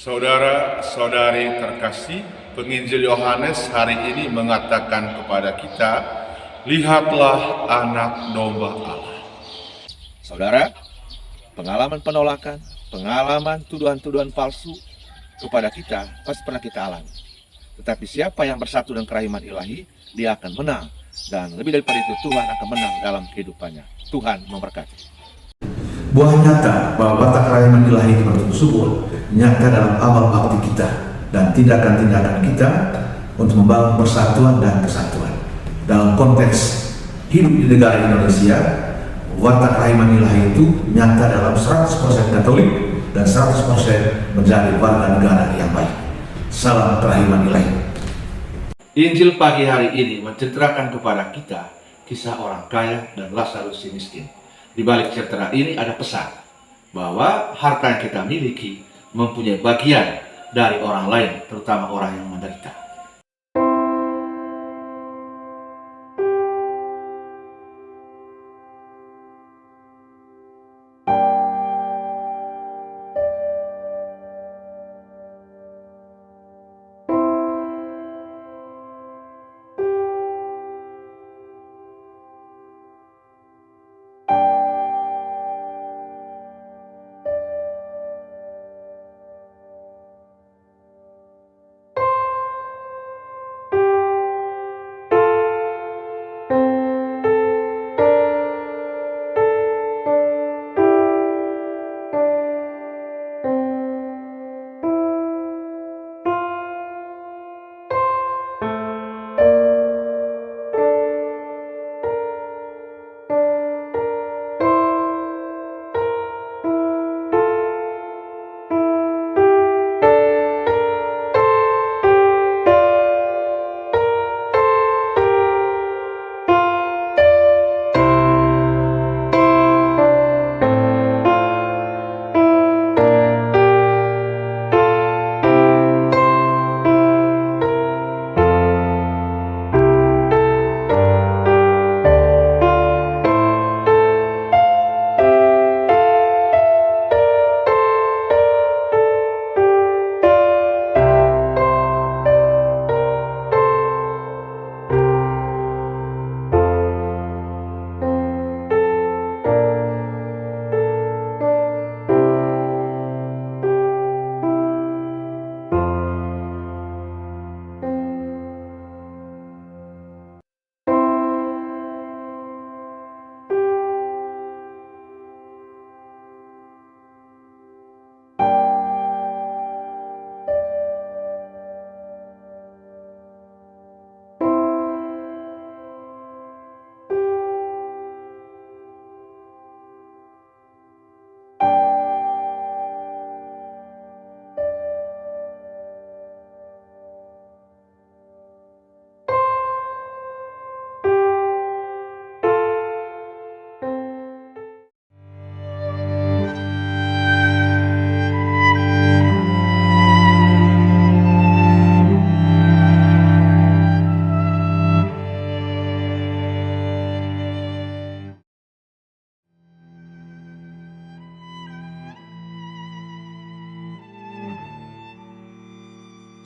Saudara-saudari terkasih, penginjil Yohanes hari ini mengatakan kepada kita, lihatlah anak domba Allah. Saudara, pengalaman penolakan, pengalaman tuduhan-tuduhan palsu kepada kita pasti pernah kita alami. Tetapi siapa yang bersatu dengan kerahiman ilahi, dia akan menang. Dan lebih daripada itu, Tuhan akan menang dalam kehidupannya. Tuhan memberkati. Buah nyata bahwa watak kerahiman ilahi itu betul subur nyata dalam amal bakti kita dan tindakan-tindakan kita untuk membangun persatuan dan kesatuan. Dalam konteks hidup di negara Indonesia, watak kerahiman ilahi itu nyata dalam 100% Katolik dan 100% menjadi warga negara yang baik. Salam kerahiman ilahi. Injil pagi hari ini menceritakan kepada kita kisah orang kaya dan Lazarus si miskin. Di balik cerita ini ada pesan bahwa harta yang kita miliki mempunyai bagian dari orang lain, terutama orang yang menderita.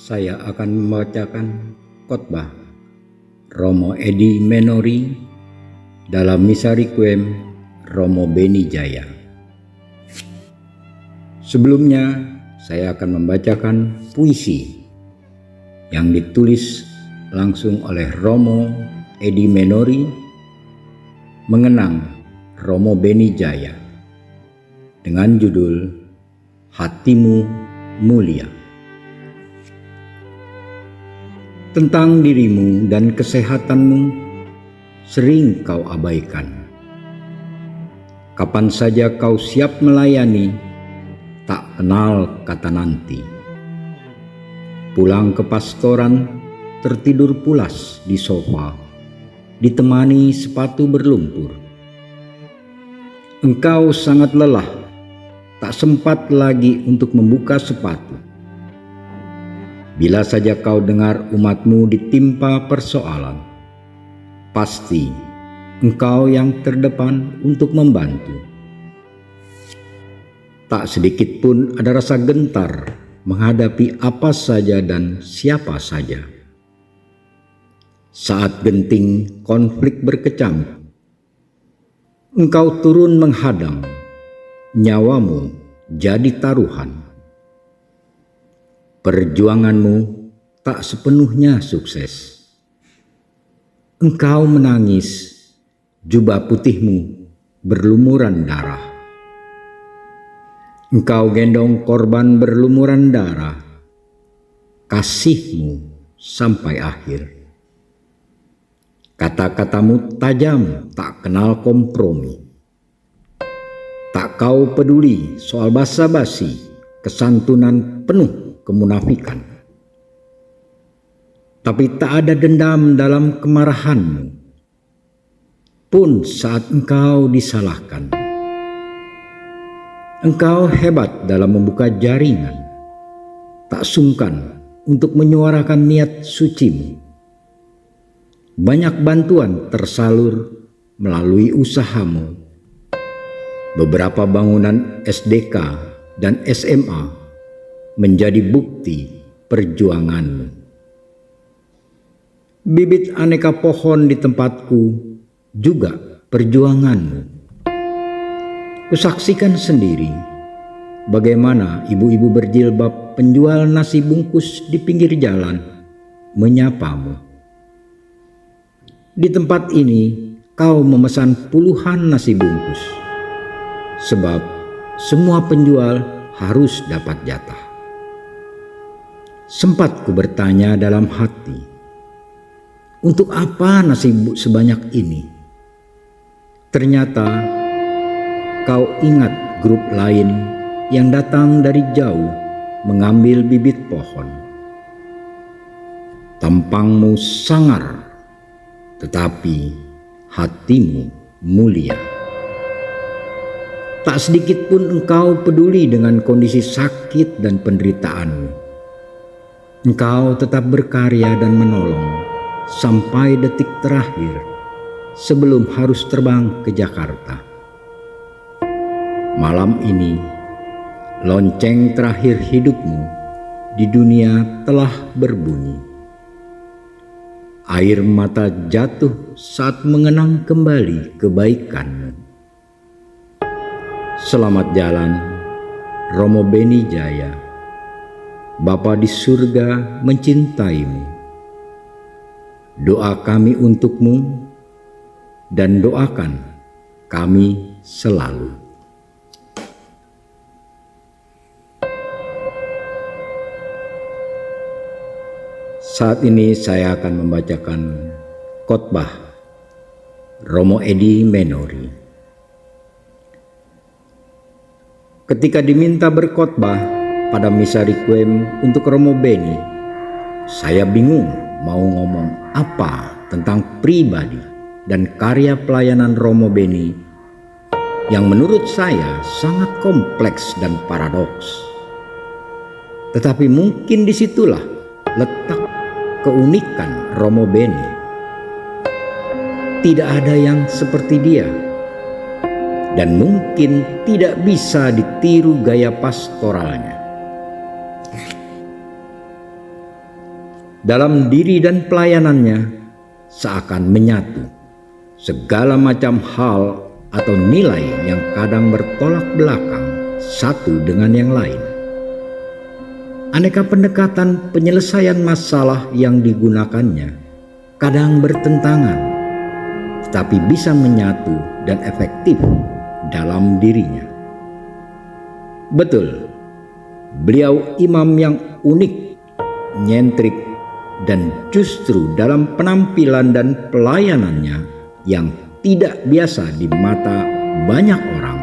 Saya akan membacakan khotbah Romo Edi Menori dalam Misa Requiem Romo Beni Jaya. Sebelumnya, saya akan membacakan puisi yang ditulis langsung oleh Romo Edi Menori mengenang Romo Beni Jaya dengan judul Hatimu Mulia. Tentang dirimu dan kesehatanmu sering kau abaikan. Kapan saja kau siap melayani, tak kenal kata nanti. Pulang ke pastoran, tertidur pulas di sofa, ditemani sepatu berlumpur. Engkau sangat lelah, tak sempat lagi untuk membuka sepatu. Bila saja kau dengar umatmu ditimpa persoalan, pasti engkau yang terdepan untuk membantu. Tak sedikit pun ada rasa gentar menghadapi apa saja dan siapa saja. Saat genting konflik berkecamuk, Engkau turun menghadang, nyawamu jadi taruhan. Perjuanganmu tak sepenuhnya sukses. Engkau menangis, jubah putihmu berlumuran darah. Engkau gendong korban berlumuran darah, kasihmu sampai akhir. Kata-katamu tajam, tak kenal kompromi. Tak kau peduli soal basa-basi, kesantunan penuh kemunafikan. Tapi tak ada dendam dalam kemarahanmu, pun saat engkau disalahkan. Engkau hebat dalam membuka jaringan, tak sungkan untuk menyuarakan niat sucimu. Banyak bantuan tersalur melalui usahamu. Beberapa bangunan SDK dan SMA menjadi bukti perjuanganmu. Bibit aneka pohon di tempatku juga perjuanganmu. Kusaksikan sendiri bagaimana ibu-ibu berjilbab penjual nasi bungkus di pinggir jalan menyapamu. Di tempat ini kau memesan puluhan nasi bungkus, sebab semua penjual harus dapat jatah. Sempat ku bertanya dalam hati, untuk apa nasi sebanyak ini? Ternyata kau ingat grup lain yang datang dari jauh mengambil bibit pohon. Tampangmu sangar, tetapi hatimu mulia. Tak sedikit pun engkau peduli dengan kondisi sakit dan penderitaanmu. Engkau tetap berkarya dan menolong sampai detik terakhir sebelum harus terbang ke Jakarta. Malam ini, lonceng terakhir hidupmu di dunia telah berbunyi. Air mata jatuh saat mengenang kembali kebaikanmu. Selamat jalan, Romo Beni Jaya. Bapa di surga mencintaimu. Doa kami untukmu dan doakan kami selalu. Saat ini saya akan membacakan khotbah Romo Edi Menori. Ketika diminta berkhotbah pada misa requiem untuk Romo Beni, saya bingung mau ngomong apa tentang pribadi dan karya pelayanan Romo Beni yang menurut saya sangat kompleks dan paradoks. Tetapi mungkin disitulah letak keunikan Romo Beni. Tidak ada yang seperti dia, dan mungkin tidak bisa ditiru gaya pastoralnya. Dalam diri dan pelayanannya seakan menyatu segala macam hal atau nilai yang kadang bertolak belakang satu dengan yang lain. Aneka pendekatan penyelesaian masalah yang digunakannya kadang bertentangan, tetapi bisa menyatu dan efektif dalam dirinya. Betul, beliau imam yang unik, nyentrik, dan justru dalam penampilan dan pelayanannya yang tidak biasa di mata banyak orang,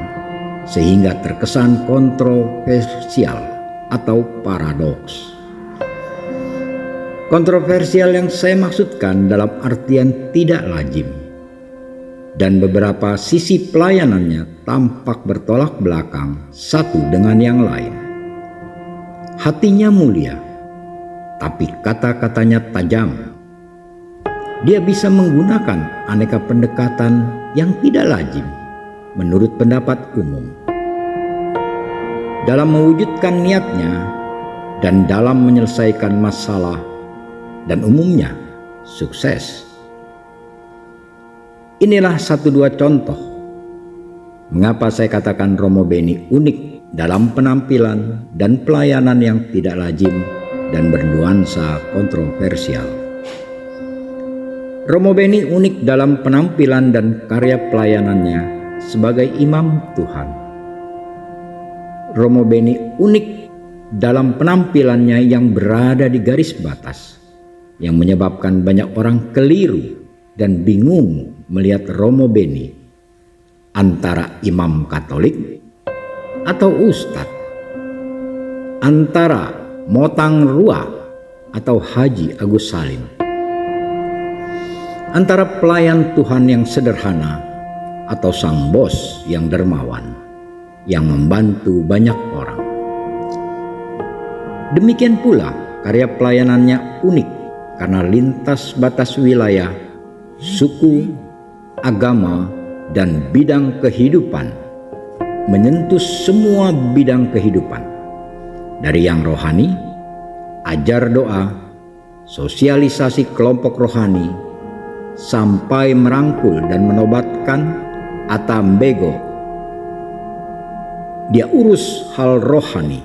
sehingga terkesan kontroversial atau paradoks. Kontroversial yang saya maksudkan dalam artian tidak lazim, dan beberapa sisi pelayanannya tampak bertolak belakang satu dengan yang lain. Hatinya mulia, tapi kata-katanya tajam. Dia bisa menggunakan aneka pendekatan yang tidak lazim menurut pendapat umum. Dalam mewujudkan niatnya, dan dalam menyelesaikan masalah, dan umumnya sukses. Inilah 1-2 contoh mengapa saya katakan Romo Beni unik dalam penampilan dan pelayanan yang tidak lazim dan bernuansa kontroversial. Romo Beni unik dalam penampilan dan karya pelayanannya sebagai imam Tuhan. Romo Beni unik dalam penampilannya yang berada di garis batas, yang menyebabkan banyak orang keliru dan bingung melihat Romo Beni antara imam Katolik atau ustadz, antara Motang Rua atau Haji Agus Salim, antara pelayan Tuhan yang sederhana atau sang bos yang dermawan yang membantu banyak orang. Demikian pula karya pelayanannya unik karena lintas batas wilayah, suku, agama, dan bidang kehidupan, menyentuh semua bidang kehidupan, dari yang rohani, ajar doa, sosialisasi kelompok rohani, sampai merangkul dan menobatkan atambego. Dia urus hal rohani,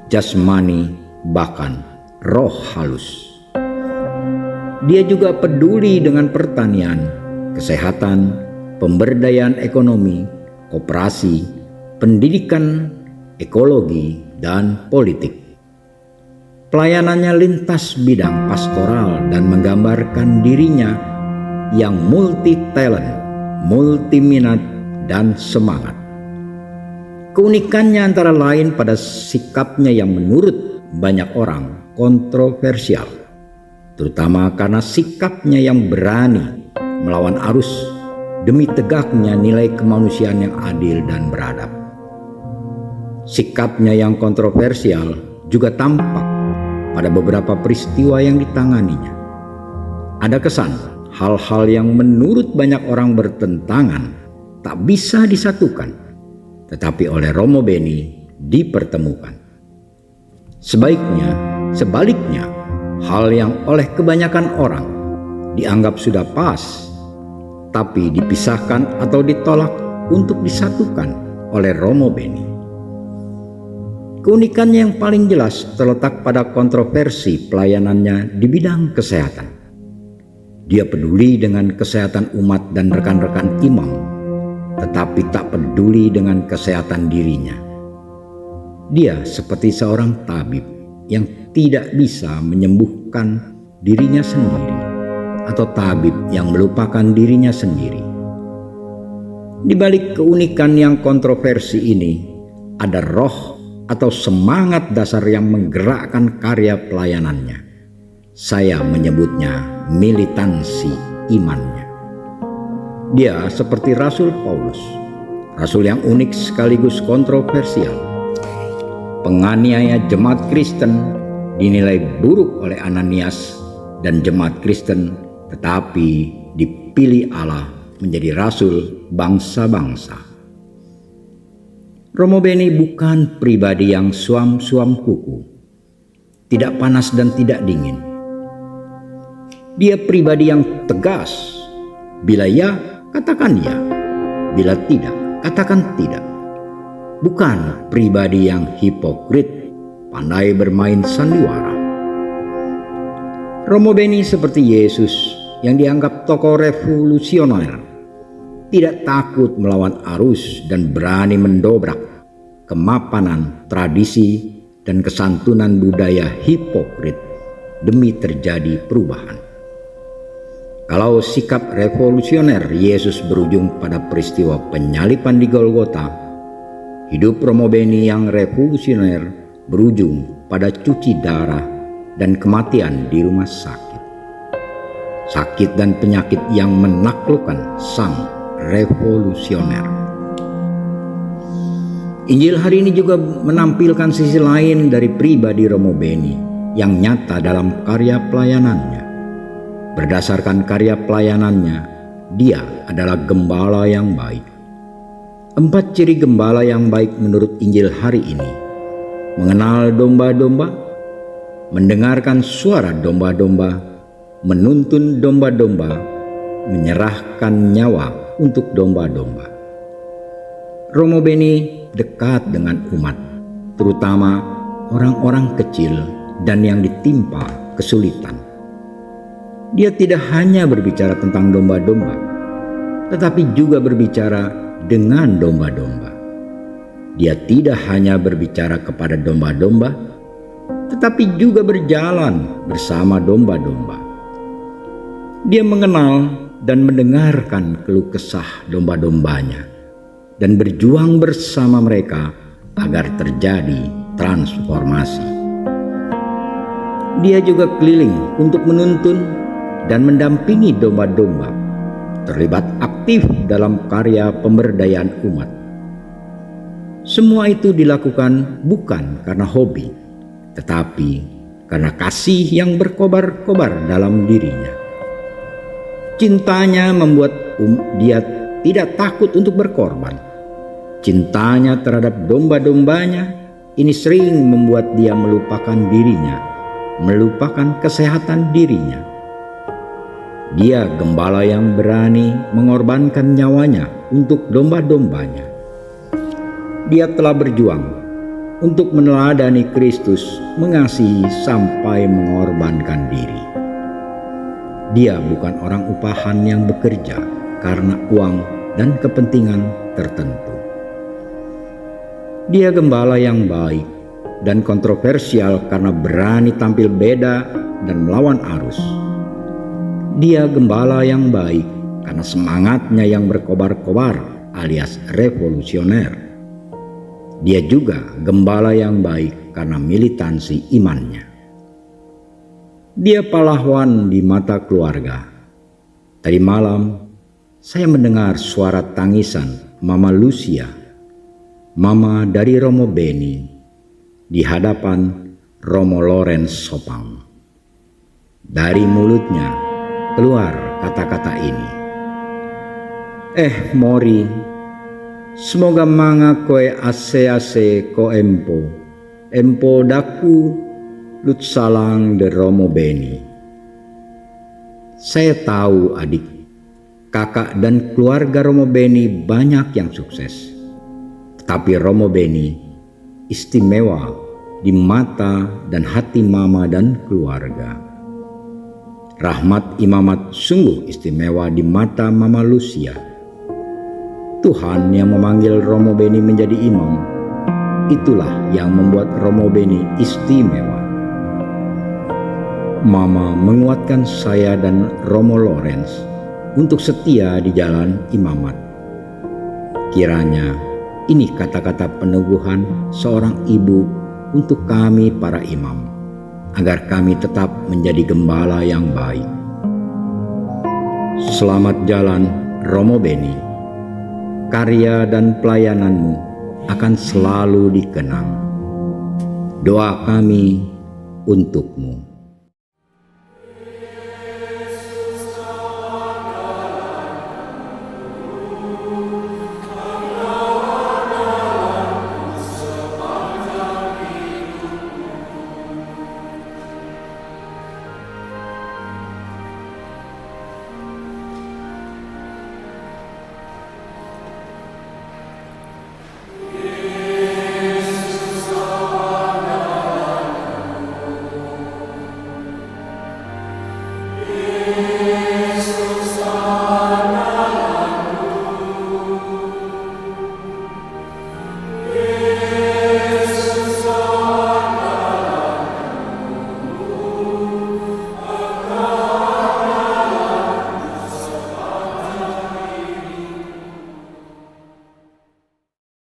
jasmani, bahkan roh halus. Dia juga peduli dengan pertanian, kesehatan, pemberdayaan ekonomi, koperasi, pendidikan, ekologi, dan politik. Pelayanannya lintas bidang pastoral dan menggambarkan dirinya yang multi talent, multi minat, dan semangat. Keunikannya antara lain pada sikapnya yang menurut banyak orang kontroversial, terutama karena sikapnya yang berani melawan arus demi tegaknya nilai kemanusiaan yang adil dan beradab. Sikapnya yang kontroversial juga tampak pada beberapa peristiwa yang ditanganinya. Ada kesan hal-hal yang menurut banyak orang bertentangan tak bisa disatukan, tetapi oleh Romo Beni dipertemukan. Sebaliknya, hal yang oleh kebanyakan orang dianggap sudah pas, tapi dipisahkan atau ditolak untuk disatukan oleh Romo Beni. Keunikannya yang paling jelas terletak pada kontroversi pelayanannya di bidang kesehatan. Dia peduli dengan kesehatan umat dan rekan-rekan imam, tetapi tak peduli dengan kesehatan dirinya. Dia seperti seorang tabib yang tidak bisa menyembuhkan dirinya sendiri, atau tabib yang melupakan dirinya sendiri. Di balik keunikan yang kontroversi ini, ada roh atau semangat dasar yang menggerakkan karya pelayanannya. Saya menyebutnya militansi imannya. Dia seperti Rasul Paulus, rasul yang unik sekaligus kontroversial. Penganiaya jemaat Kristen dinilai buruk oleh Ananias dan jemaat Kristen, tetapi dipilih Allah menjadi rasul bangsa-bangsa. Romo Beni bukan pribadi yang suam-suam kuku, tidak panas dan tidak dingin. Dia pribadi yang tegas. Bila ya, katakan ya. Bila tidak, katakan tidak. Bukan pribadi yang hipokrit, pandai bermain sandiwara. Romo Beni seperti Yesus yang dianggap tokoh revolusioner, tidak takut melawan arus dan berani mendobrak kemapanan, tradisi, dan kesantunan budaya hipokrit demi terjadi perubahan. Kalau sikap revolusioner Yesus berujung pada peristiwa penyaliban di Golgota, hidup Romo Beni yang revolusioner berujung pada cuci darah dan kematian di rumah sakit. Sakit dan penyakit yang menaklukkan sang revolusioner. Injil hari ini juga menampilkan sisi lain dari pribadi Romo Beni yang nyata dalam karya pelayanannya. Berdasarkan karya pelayanannya, dia adalah gembala yang baik. 4 ciri gembala yang baik menurut Injil hari ini. mengenal domba-domba, mendengarkan suara domba-domba, menuntun domba-domba, menyerahkan nyawa untuk domba-domba. Romo Beni dekat dengan umat, terutama orang-orang kecil dan yang ditimpa kesulitan. Dia tidak hanya berbicara tentang domba-domba, tetapi juga berbicara dengan domba-domba. Dia tidak hanya berbicara kepada domba-domba, tetapi juga berjalan bersama domba-domba. Dia mengenal dan mendengarkan keluh kesah domba-dombanya dan berjuang bersama mereka agar terjadi transformasi. Dia juga keliling untuk menuntun dan mendampingi domba-domba, terlibat aktif dalam karya pemberdayaan umat. Semua itu dilakukan bukan karena hobi, tetapi karena kasih yang berkobar-kobar dalam dirinya. Cintanya membuat dia tidak takut untuk berkorban. Cintanya terhadap domba-dombanya ini sering membuat dia melupakan dirinya, melupakan kesehatan dirinya. Dia gembala yang berani mengorbankan nyawanya untuk domba-dombanya. Dia telah berjuang untuk meneladani Kristus, mengasihi sampai mengorbankan diri. Dia bukan orang upahan yang bekerja karena uang dan kepentingan tertentu. Dia gembala yang baik dan kontroversial karena berani tampil beda dan melawan arus. Dia gembala yang baik karena semangatnya yang berkobar-kobar alias revolusioner. Dia juga gembala yang baik karena militansi imannya. Dia pahlawan di mata keluarga. Tadi malam saya mendengar suara tangisan Mama Lucia, mama dari Romo Beni, di hadapan Romo Lorenz Sopang. Dari mulutnya keluar kata-kata ini. Mori, semoga manga koe ase-ase ko empo daku lut salang de Romo Beni. Saya tahu adik, kakak dan keluarga Romo Beni banyak yang sukses. Tapi Romo Beni istimewa di mata dan hati mama dan keluarga. Rahmat imamat sungguh istimewa di mata Mama Lucia. Tuhan yang memanggil Romo Beni menjadi imam, itulah yang membuat Romo Beni istimewa. Mama menguatkan saya dan Romo Lorenz untuk setia di jalan imamat. Kiranya ini kata-kata peneguhan seorang ibu untuk kami para imam, agar kami tetap menjadi gembala yang baik. Selamat jalan Romo Beni. Karya dan pelayananmu akan selalu dikenang. Doa kami untukmu.